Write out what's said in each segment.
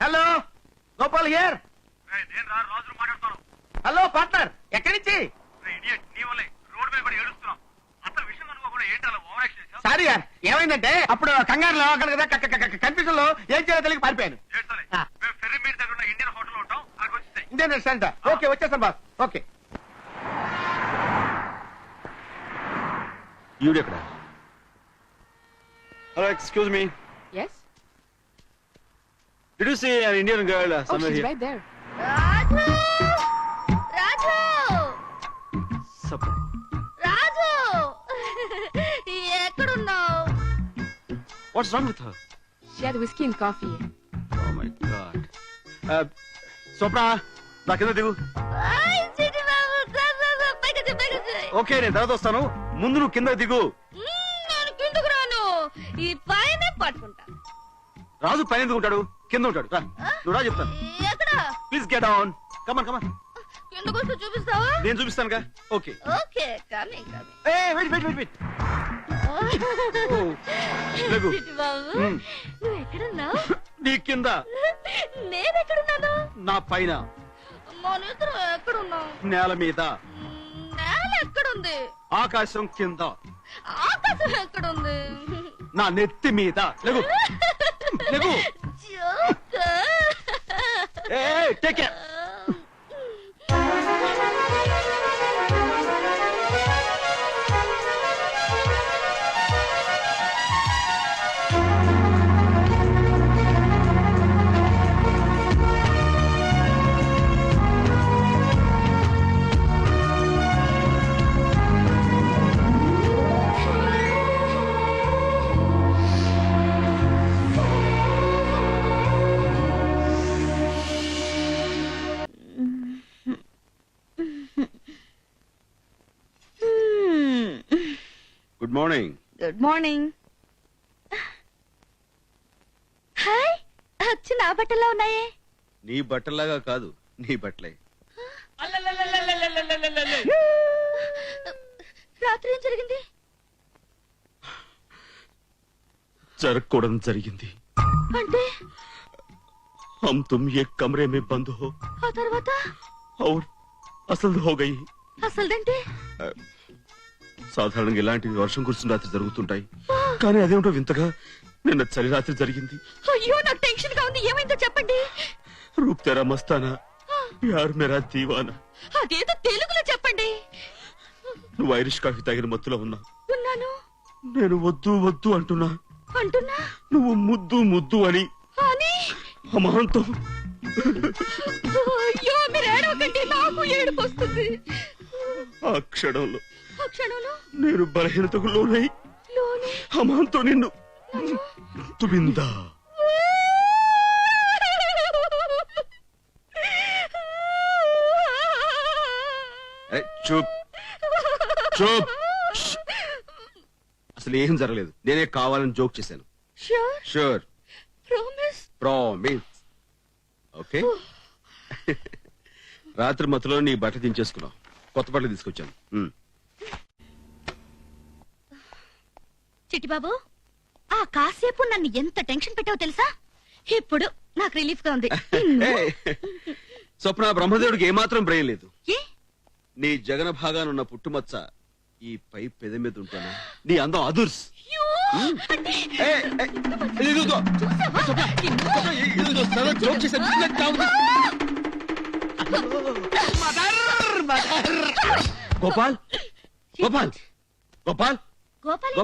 Hello Gopal here. రాజు మాట్లాడతాను. Hello partner, ఎక్కడి నుంచి? సారీ యార్, ఏమైందంటే అప్పుడు కంగారులో కన్ఫ్యూజన్ లో ఏం చేయాలో తెలియక పారిపోయాను. Indian restaurant. ఓకే వచ్చేసాను బాస్. ఓకే. ఈవిడెక్కడ? Hello excuse me. Yes? Did you see an Indian girl somewhere she's here? right there. Raju Raju Surprise. రాజు ఎక్కడున్నావు? What's wrong with her? She had whiskey and coffee. Oh my God. స్వప్న, నా కింద దిగు. Okay నేను తర్వాత వస్తాను, ముందు నువ్వు కింద దిగు. నేను కిందకు రాను, ఈ పైన పట్టుకుంటా. రాజు పైన ఎందుకు ఉంటాడు? కింద ఉంటాడు. రా నువ్వు రా చెప్తాను. ఎక్కడ? Please get down. Come on come on. కిందకు వస్తూ చూపిస్తావా? నేను చూపిస్తానుగా. Okay. Okay coming coming. Wait wait wait wait. లెగు. బాబు నువ్వు ఎక్కడున్నావు? నీ కింద. నేను ఎక్కడున్నాను? నా పైన. మన ఇద్దరు ఎక్కడున్నావు? నేల మీద. నేల ఎక్కడుంది? ఆకాశం కింద. ఆకాశం ఎక్కడుంది? నా నెత్తి మీద. లెగు లెగు. Take care. Good morning. Good morning. Hi, అచ్చు నా బట్టల్లో ఉన్నాయే. నీ బట్టలాగా కాదు, నీ బట్టలే. రాత్రి ఏం జరిగింది? జరగకూడదు జరిగింది. అంటే हम तुम एक कमरे में बंद हो ఆ తర్వాత और అసలు हो गई. అసలుదంటే సాధారణంగా ఇలాంటివి వర్షం కురిసిన రాత్రి జరుగుతుంటాయి, కానీ అదేమిటో వింతగా నిన్న చలి రాత్రి జరిగింది. అయ్యో నాకు టెన్షన్ గా ఉంది. ఏమైందో చెప్పండి. రూప్ తెరా మస్తానా, ప్యార్ మేరా దీవానా. అదేదో తెలుగులో చెప్పండి. నువ్వు ఐరిష్ కాఫీ తాగిన మత్తులో ఉన్నావు. ఉన్నాను. నేను వద్దు వద్దు అంటున్నా, అంటున్నా. నువ్వు ముద్దు ముద్దు అని అని అమాంతం. అయ్యో మీరు ఏడవకండి, నాకు ఏడుపు వస్తుంది. ఆ క్షణంలో నేను బలహీనతకు లోనై అమాంతం నిన్ను తుమిందా. చూప్ చూప్. అసలు ఏం జరగలేదు, నేనే కావాలని జోక్ చేశాను. Sure promise. ఓకే. రాత్రి మత్తులో నీ బట్ట దించేసుకున్నావు, కొత్త బట్టలు తీసుకొచ్చాను. చిట్టిబాబు, ఆ కాసేపు నన్ను ఎంత టెన్షన్ పెట్టావో తెలుసా? ఇప్పుడు నాకు రిలీఫ్ గా ఉంది. స్వప్న, బ్రహ్మదేవుడికి ఏమాత్రం బ్రెయిన్ లేదు. ఏ? నీ జగన భాగానున్న పుట్టుమచ్చ ఈ పై పెద మీద ఉంటాను. నీ అందం అదుర్స్. గోపాల్ గోపాల్ గోపాల్ గోపాల్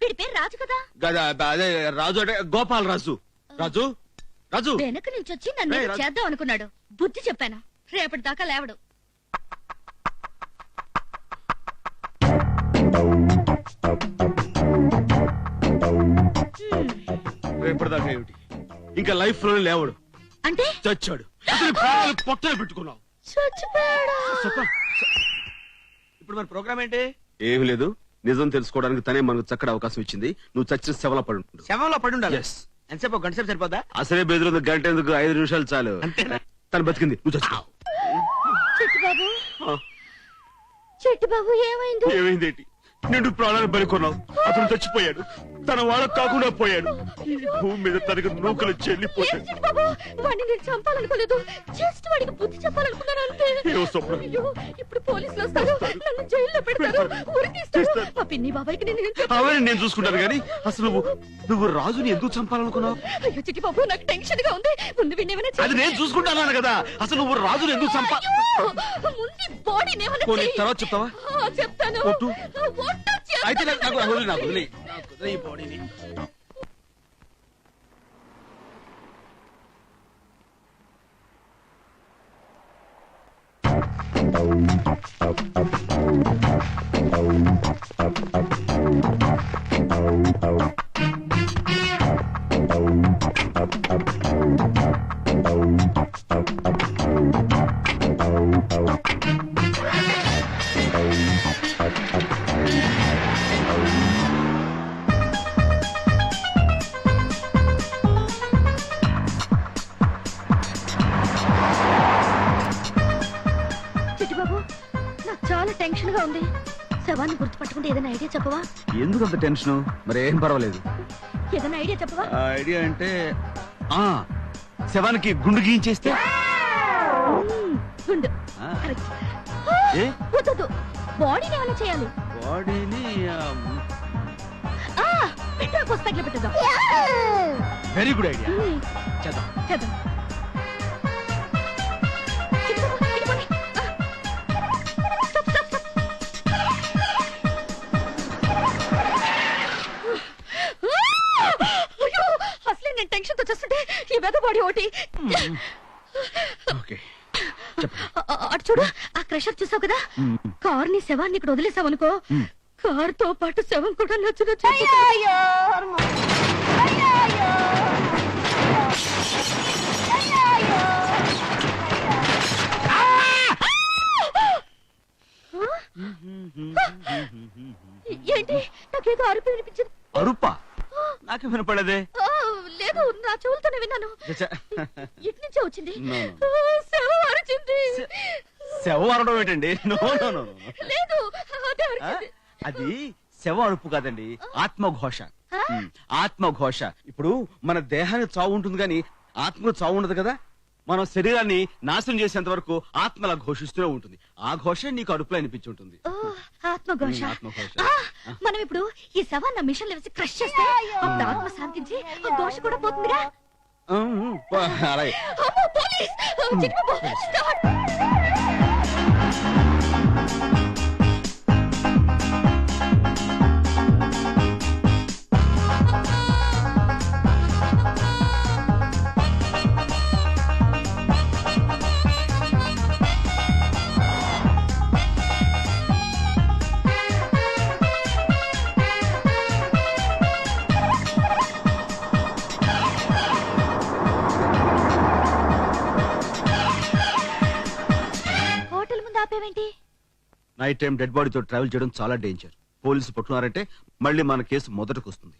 వీడి పేరు రాజు కదా? అదే రాజు అంటే గోపాల్ రాజు. రాజు రాజు వెనక నుంచి వచ్చి నన్ను చేద్దాం అనుకున్నాడు. బుద్ధి చెప్పాను, రేపటి దాకా లేవడు. రేపటిదాకా ఏమిటి, ఇంకా లైఫ్ లోనే లేవడు. అంటే చచ్చాడు. పొట్టలు పెట్టుకున్నావు. ఇప్పుడు మన ప్రోగ్రామ్ ఏంటి? ఏమి లేదు, నిజం తెలుసుకోవడానికి తనే మనకు చక్కటి అవకాశం ఇచ్చింది. నువ్వు చచ్చిన శవంలో పడి ఉంటుంది. శవంలో పడి ఉండాలి. Yes. ఎంతసేపు? గంట సేపు సరిపోదా? అసలే బెదిరింది, గంట ఎందుకు, 5 నిమిషాలు చాలు. తను బతికింది, నువ్వు చచ్చిపోయావు. చిట్టిబాబు, చిట్టిబాబు ఏమైంది? ఏమైందేంటి? నిండు ప్రాణాలు బలికొన్నావు, అతను చచ్చిపోయాడు. తన వాళ్ళకు కాకుండా పోయాడు. ఈ భూమి మీద తనకు నూకలు చెల్లిపోయాడు. ఏంటి బాబు, వాడిని నేను చంపాలనుకోలేదు, జస్ట్ వాడికి బుద్ధి చెప్పాలనుకున్నాను అంతే. ఏవో స్వప్న. అయ్యో, ఇప్పుడు పోలీసులు వస్తారు, నన్ను జైల్లో పెడతారు, ఉరి తీస్తారు. మా పిన్ని బాబాయ్కి నేను ఏం చెప్పాను? అవన్నీ నేను చూసుకుంటాను కానీ అసలు నువ్వు రాజుని ఎందుకు చంపాలనుకున్నావు? అయ్యో చిట్టి బాబు, నాకు టెన్షన్ గా ఉంది. ముందు వినేమైనా అది నేను చూసుకుంటాను కదా. అసలు నువ్వు రాజుని ఎందుకు చంపా? ముందు బాడీని ఏమైనా పోనీ, చెయ్యి. తర్వాత చెప్తావా? చెప్తాను. ఒట్టు. ఒట్టు చెప్తాను. అయితే నాకు వదిలి ఈ బాడీని. చిట్టిబాబు, నాకు చాలా టెన్షన్ గా ఉంది. శవాన్ని గుర్తుపట్టుకుంటే ఏదైనా ఐడియా చెప్పవా? ఎందుకు అంత టెన్షన్? మరి ఏం పర్వాలేదు. ఏదైనా ఐడియా చెప్పవా? ఐడియా అంటే శవానికి గుండు గీయించేస్తే గుండు. ఆ. కరెక్ట్. ఏ? వద్దు, బాడీని ఏమైనా చేయాలి. బాడీని పెట్రోల్ పోసి తగిలిపెట్టేద్దాం. Very good idea. చేద్దాం. చేద్దాం. చిట్టిబాబు, ఇటు పోనీ. Stop, stop, stop. అయ్యో, అసలే నేను టెన్షన్ తో చేస్తుంటే ఈ వెద బాడీ ఒకటి. ఓకే. అటు చూడు, ఆ క్రషర్ చూసావు కదా, కార్ ని శవాన్ని ఇక్కడ వదిలేసావు అనుకో, కార్ తో పాటు శవం కూడా నచ్చు. ఏంటి, నాకేదో అరుపు వినిపించింది. అరుపా? నాకు వినపడదే. లేదు, నా చెవులతోనే విన్నాను. చచ్చా. ఇటు నుంచే వచ్చింది. No, శవం అరిచింది. శవం అరవడం ఏంటండి? No no no. లేదు, అదే అరిచింది. అది శవ అరుపు కాదండి, ఆత్మఘోష. ఆత్మఘోష. ఇప్పుడు మన దేహానికి చావు ఉంటుంది కానీ ఆత్మకు చావు ఉండదు కదా. మనం శరీరాన్ని నాశనం చేసేంత వరకు ఆత్మలా ఘోషిస్తూనే ఉంటుంది. ఆ ఘోష నీకు అరుపులో అనిపించి ఉంటుంది. ఆత్మఘోష. ఆత్మఘోష. మనం ఇప్పుడు ఈ శవాన్ని మిషన్ వేసి క్రష్ చేస్తే అప్పుడు ఆత్మ శాంతించి ఆ ఘోష కూడా పోతుందిగా. అలాగే. అమ్మో, పోలీస్! చిట్టిబాబు, స్టార్ట్! హోటల్ ముందు ఆపేవేంటి? నైట్ టైం డెడ్ బాడీతో ట్రావెల్ చేయడం చాలా డేంజర్. పోలీసు పట్టుకున్నారంటే మళ్ళీ మన కేసు మొదటికి వస్తుంది.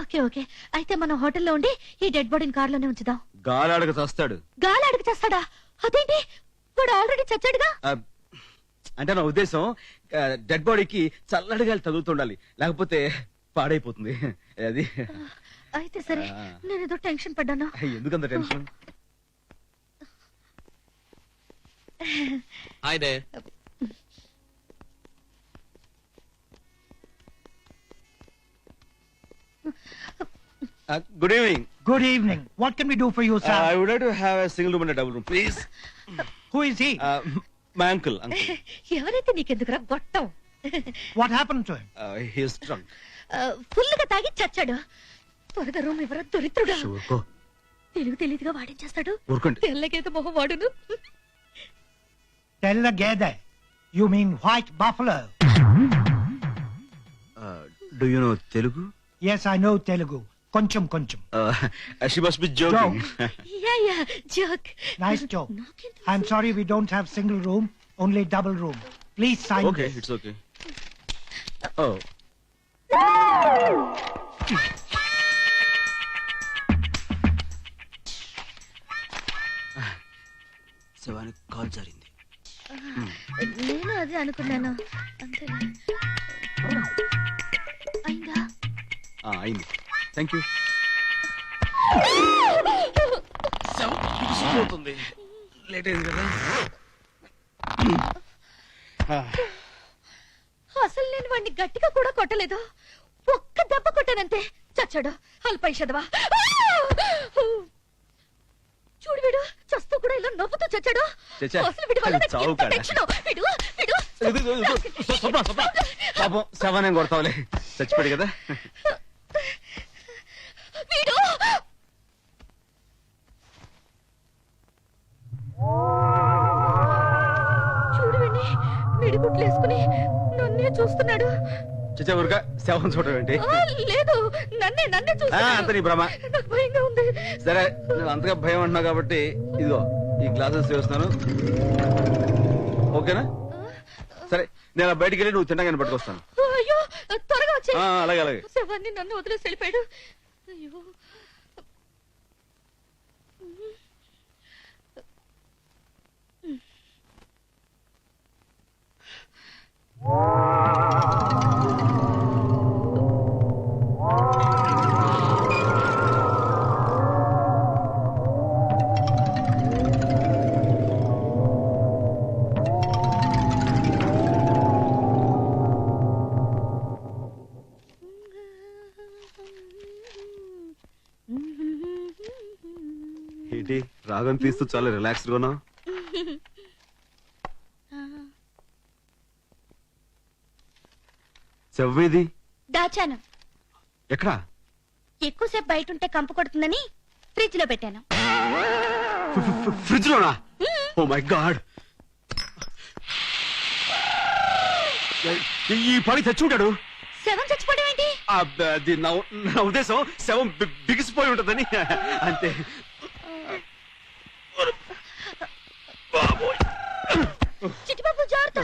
ఓకే ఓకే, అయితే మనం హోటల్లో ఉండి ఈ డెడ్ బాడీని కార్లోనే ఉంచుదాం. గాలాడక చస్తాడు. గాలాడికి చేస్తాడా? అదేంటి, వాడు ఆల్రెడీ చచ్చాడుగా. అంటే నా ఉద్దేశం డెడ్ బాడీకి చల్లటి గాలి తగులుతుండాలి, లేకపోతే పాడైపోతుంది. అది అయితే సరే, నేను ఏదో టెన్షన్ పడ్డాను. ఎందుకంత tension? Hi there. Good evening. Good evening. What can we do for you, sir? I would like to have a single room and a double room, please. Who is he? My uncle. ఎవరైతే నీకెందుకురా గొట్టం? What happened to him? He is drunk. Full గా తాగి చచ్చాడు. త్వరగా room ఎవరో దొరిత్రుడు. Sure. Telugu తెలియదుగా వాడేం ఊరుకోండి. తెల్లగేత మొహం వాడును. Tell Gede. You mean white buffalo? Do you know Telugu? Yes, I know Telugu. Koncham. She must be joking. Yeah joke. Nice joke. I'm sorry we don't have single room, only double room. Please sign Okay, this. it's okay. Oh. శవానికి call జరిగింది. నేను అదే అనుకున్నాను. అంతే. అయిందా? అయింది. Thank you. Late అయింది కదా. అసలు నేను వాడిని గట్టిగా కూడా కొట్టలేదు, ఒక్క దెబ్బ కొట్టానంతే, చచ్చాడు. అల్పై చదవా. చూడు వీడు చస్తూ కూడా ఇలా నవ్వుతూ చచ్చాడు. చచ్చా, అసలు వీడి వల్ల నాకు చావు ఎంత కాడా. టెన్షనో. వీడు వీడు పాపం శవాన్ని కొడతావులే, చచ్చిపోయాడు కదా. వీడు చూడు వీడిని మిడిగుట్లు వేసుకుని నన్నే చూస్తున్నాడు. చచ్చా ఊరుగా శవం చూడటం ఏంటి? లేదు, నన్నే నన్నే అంత చూస్తున్నాడు. నీ భ్రమ. నాకు భయంగా ఉంది. సరే నువ్వు అంతగా భయం అంటున్నావు కాబట్టి ఇదిగో ఈ గ్లాసెస్ వేస్తున్నాను, ఓకేనా? సరే నేను బయటికి వెళ్ళి నువ్వు తినగానే పట్టుకొస్తాను. అయ్యో త్వరగా వచ్చే. అలాగే అలాగే. శవాన్ని నన్ను వదిలేసి వెళ్ళిపోయాడు. అయ్యో ఏంటి రాగం తీస్తూ చాలా రిలాక్స్డ్ గా ఉన్నావు? చెవ్వేది దాచాను. ఎక్కడా? ఎక్కువసేపు బయట ఉంటే కంపు కొడుతుందని ఫ్రిడ్జ్ లో పెట్టాను. ఫ్రిడ్జ్ లోనా? ఓ మై గాడ్, ఈ పని తెచ్చుంటాడు. శవం చచ్చిపోవడం ఏంటి? అది నా ఉద్దేశం శవం బిగిసిపోయి ఉంటుందని అంతే. చిట్టిబాబు జాగ్రత్త.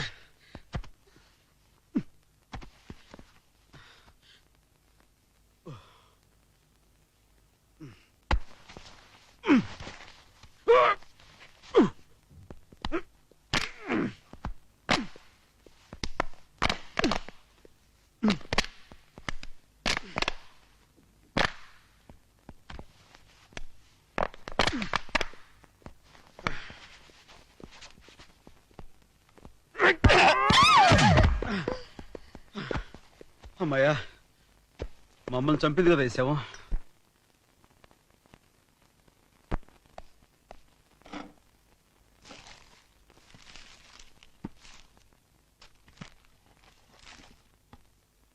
అమ్మాయ్యా, మమ్మల్ని చంపింది కదా ఈ శవం.